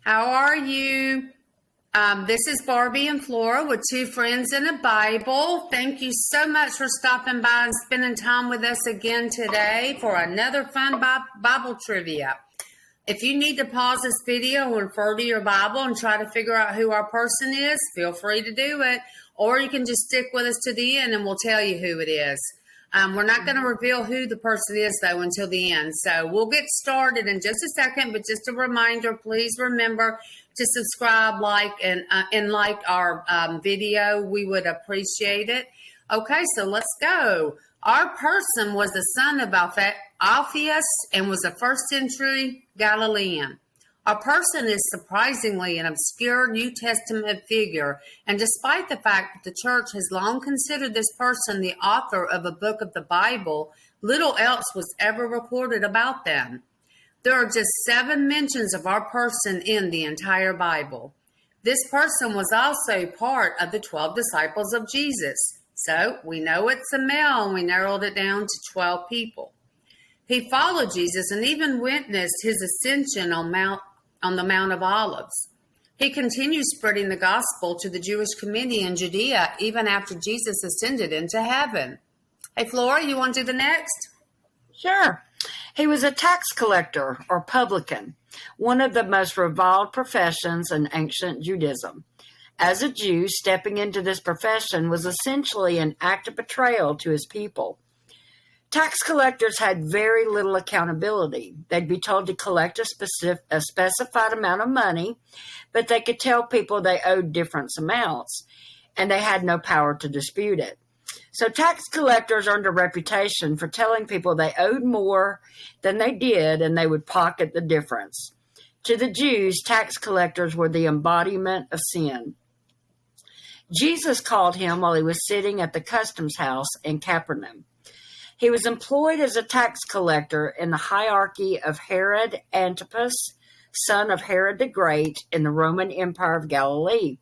How are you? This is Barbie and Flora with Two Friends and a Bible. Thank you so much for stopping by and spending time with us again today for another fun Bible trivia. If you need to pause this video and refer to your Bible and try to figure out who our person is, feel free to do it. Or you can just stick with us to the end and we'll tell you who it is. We're not going to reveal who the person is, though, until the end. So we'll get started in just a second. But just a reminder, please remember to subscribe, like, and like our video. We would appreciate it. Okay, so let's go. Our person was the son of Alphaeus and was a first-century Galilean. Our person is surprisingly an obscure New Testament figure, and despite the fact that the church has long considered this person the author of a book of the Bible, little else was ever recorded about them. There are just 7 mentions of our person in the entire Bible. This person was also part of the 12 disciples of Jesus, so we know it's a male, and we narrowed it down to 12 people. He followed Jesus and even witnessed his ascension on the Mount of Olives. He continued spreading the gospel to the Jewish community in Judea even after Jesus ascended into heaven. Hey, Flora, you want to do the next? Sure. He was a tax collector or publican, one of the most reviled professions in ancient Judaism. As a Jew, stepping into this profession was essentially an act of betrayal to his people. Tax collectors had very little accountability. They'd be told to collect a specified amount of money, but they could tell people they owed different amounts, and they had no power to dispute it. So tax collectors earned a reputation for telling people they owed more than they did, and they would pocket the difference. To the Jews, tax collectors were the embodiment of sin. Jesus called him while he was sitting at the customs house in Capernaum. He was employed as a tax collector in the hierarchy of Herod Antipas, son of Herod the Great, in the Roman Empire of Galilee.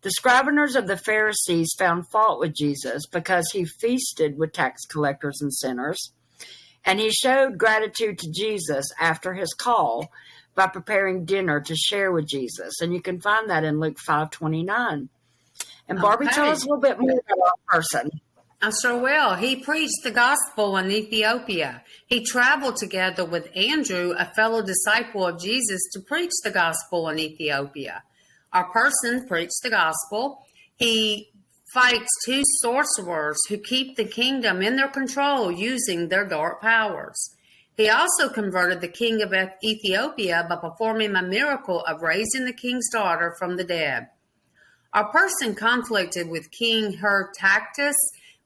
The scriveners of the Pharisees found fault with Jesus because he feasted with tax collectors and sinners, and he showed gratitude to Jesus after his call by preparing dinner to share with Jesus. And you can find that in Luke 5:29. And Barbie, tell us a little bit more about our person. I sure will. He preached the gospel in Ethiopia. He traveled together with Andrew, a fellow disciple of Jesus, to preach the gospel in Ethiopia. Our person preached the gospel. He fights 2 sorcerers who keep the kingdom in their control using their dark powers. He also converted the king of Ethiopia by performing a miracle of raising the king's daughter from the dead. Our person conflicted with King Hertactus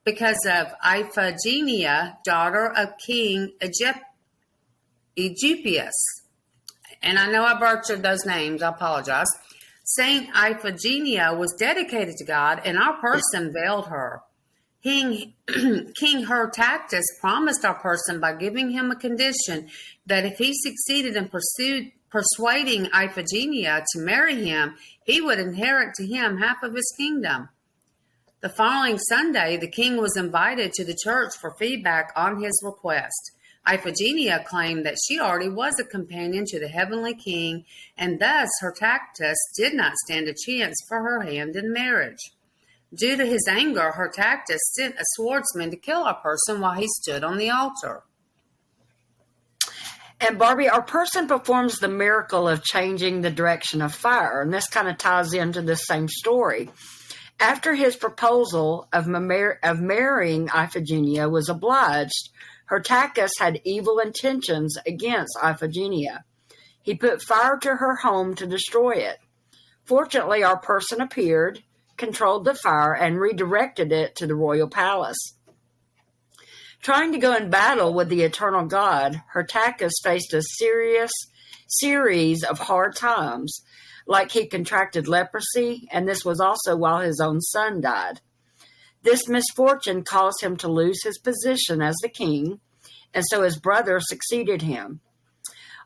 because of Iphigenia, daughter of King Egypius. And I know I butchered those names. I apologize. Saint Iphigenia was dedicated to God, and our person veiled her. King Hertactus promised our person by giving him a condition that if he succeeded in persuading Iphigenia to marry him, he would inherit to him half of his kingdom. The following Sunday, the king was invited to the church for feedback on his request. Iphigenia claimed that she already was a companion to the heavenly king, and thus Hertactus did not stand a chance for her hand in marriage. Due to his anger, Hertactus sent a swordsman to kill our person while he stood on the altar. And Barbie, our person performs the miracle of changing the direction of fire, and this kind of ties into this same story. After his proposal of marrying Iphigenia was obliged, Hertacus had evil intentions against Iphigenia. He put fire to her home to destroy it. Fortunately, our person appeared, controlled the fire, and redirected it to the royal palace. Trying to go in battle with the eternal God, Hertacus faced a series of hard times, like he contracted leprosy, and this was also while his own son died. This misfortune caused him to lose his position as the king, and so his brother succeeded him.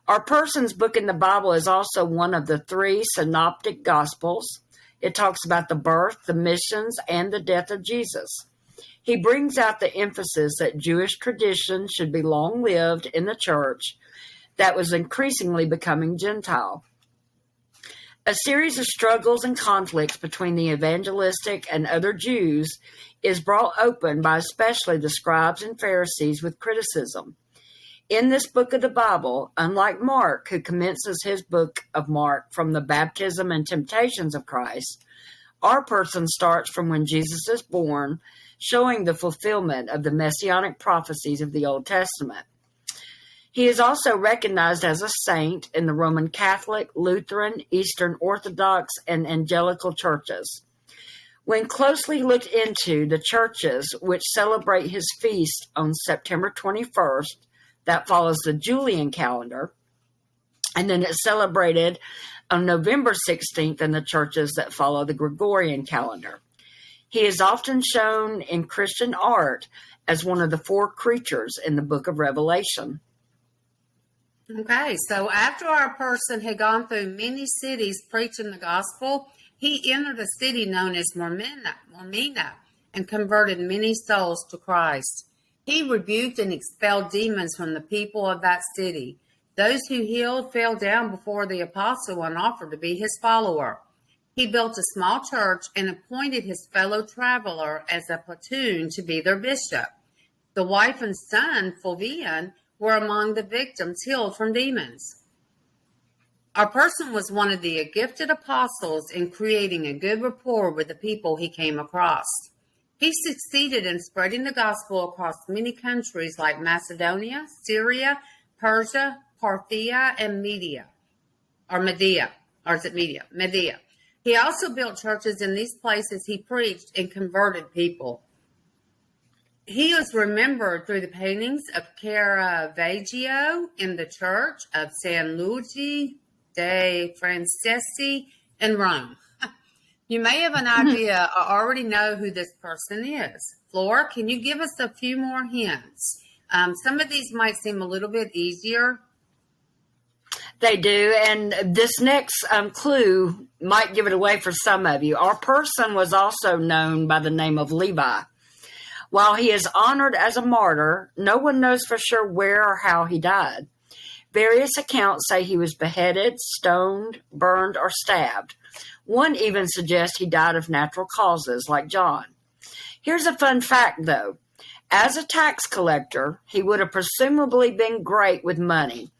Our person's book in the Bible is also one of the 3 synoptic gospels. It talks about the birth, the missions, and the death of Jesus. He brings out the emphasis that Jewish tradition should be long-lived in the church that was increasingly becoming Gentile. A series of struggles and conflicts between the evangelistic and other Jews is brought open by especially the scribes and Pharisees with criticism. In this book of the Bible, unlike Mark, who commences his book of Mark from the baptism and temptations of Christ, our person starts from when Jesus is born, showing the fulfillment of the messianic prophecies of the Old Testament. He is also recognized as a saint in the Roman Catholic, Lutheran, Eastern Orthodox, and Evangelical churches. When closely looked into, the churches which celebrate his feast on September 21st, that follows the Julian calendar, and then it's celebrated on November 16th in the churches that follow the Gregorian calendar. He is often shown in Christian art as one of the four creatures in the book of Revelation. Okay, so after our person had gone through many cities preaching the gospel, he entered a city known as Mormina, and converted many souls to Christ. He rebuked and expelled demons from the people of that city. Those who healed fell down before the apostle and offered to be his follower. He built a small church and appointed his fellow traveler as a platoon to be their bishop. The wife and son, Fulvian, were among the victims healed from demons. Our person was one of the gifted apostles in creating a good rapport with the people he came across. He succeeded in spreading the gospel across many countries like Macedonia, Syria, Persia, Parthia, and Media. He also built churches in these places he preached and converted people. He is remembered through the paintings of Caravaggio in the church of San Luigi dei Francesi in Rome. You may have an idea or already know who this person is. Flora, can you give us a few more hints? Some of these might seem a little bit easier. They do, and this next clue might give it away for some of you. Our person was also known by the name of Levi. While he is honored as a martyr, no one knows for sure where or how he died. Various accounts say he was beheaded, stoned, burned, or stabbed. One even suggests he died of natural causes, like John. Here's a fun fact, though. As a tax collector, he would have presumably been great with money,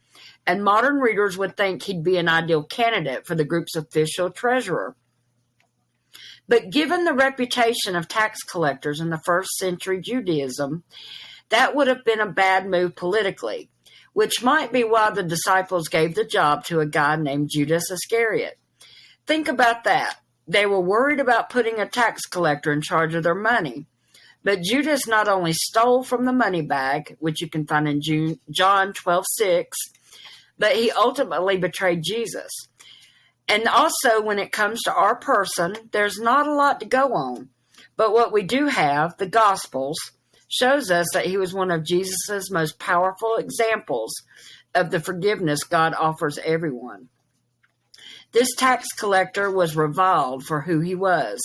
and modern readers would think he'd be an ideal candidate for the group's official treasurer. But given the reputation of tax collectors in the first century Judaism, that would have been a bad move politically, which might be why the disciples gave the job to a guy named Judas Iscariot. Think about that. They were worried about putting a tax collector in charge of their money. But Judas not only stole from the money bag, which you can find in John 12:6, but he ultimately betrayed Jesus. And also, when it comes to our person, there's not a lot to go on. But what we do have, the Gospels, shows us that he was one of Jesus' most powerful examples of the forgiveness God offers everyone. This tax collector was reviled for who he was,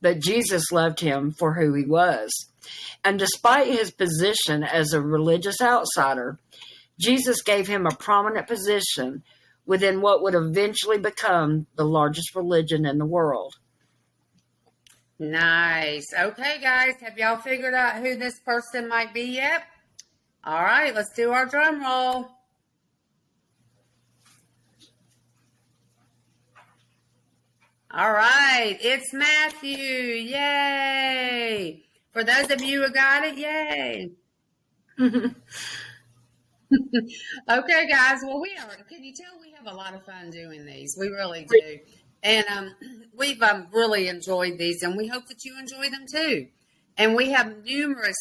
but Jesus loved him for who he was. And despite his position as a religious outsider, Jesus gave him a prominent position within what would eventually become the largest religion in the world. Nice. Okay, guys, have y'all figured out who this person might be yet? All right, let's do our drum roll. All right, it's Matthew. Yay. For those of you who got it, yay. Okay, guys. Well, can you tell we have a lot of fun doing these? We really do. And we've really enjoyed these, and we hope that you enjoy them too. And we have numerous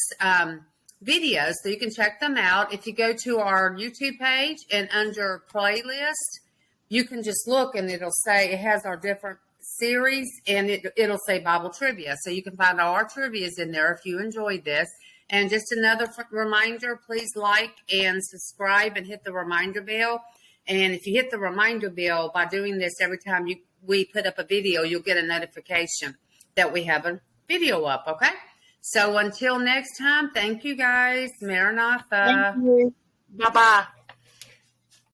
videos, so you can check them out. If you go to our YouTube page and under playlist, you can just look, and it'll say it has our different series, and it'll say Bible trivia. So you can find all our trivias in there if you enjoyed this. And just another reminder, please like and subscribe and hit the reminder bell. And if you hit the reminder bell by doing this every time we put up a video, you'll get a notification that we have a video up, okay? So until next time, thank you guys. Maranatha. Thank you. Bye-bye.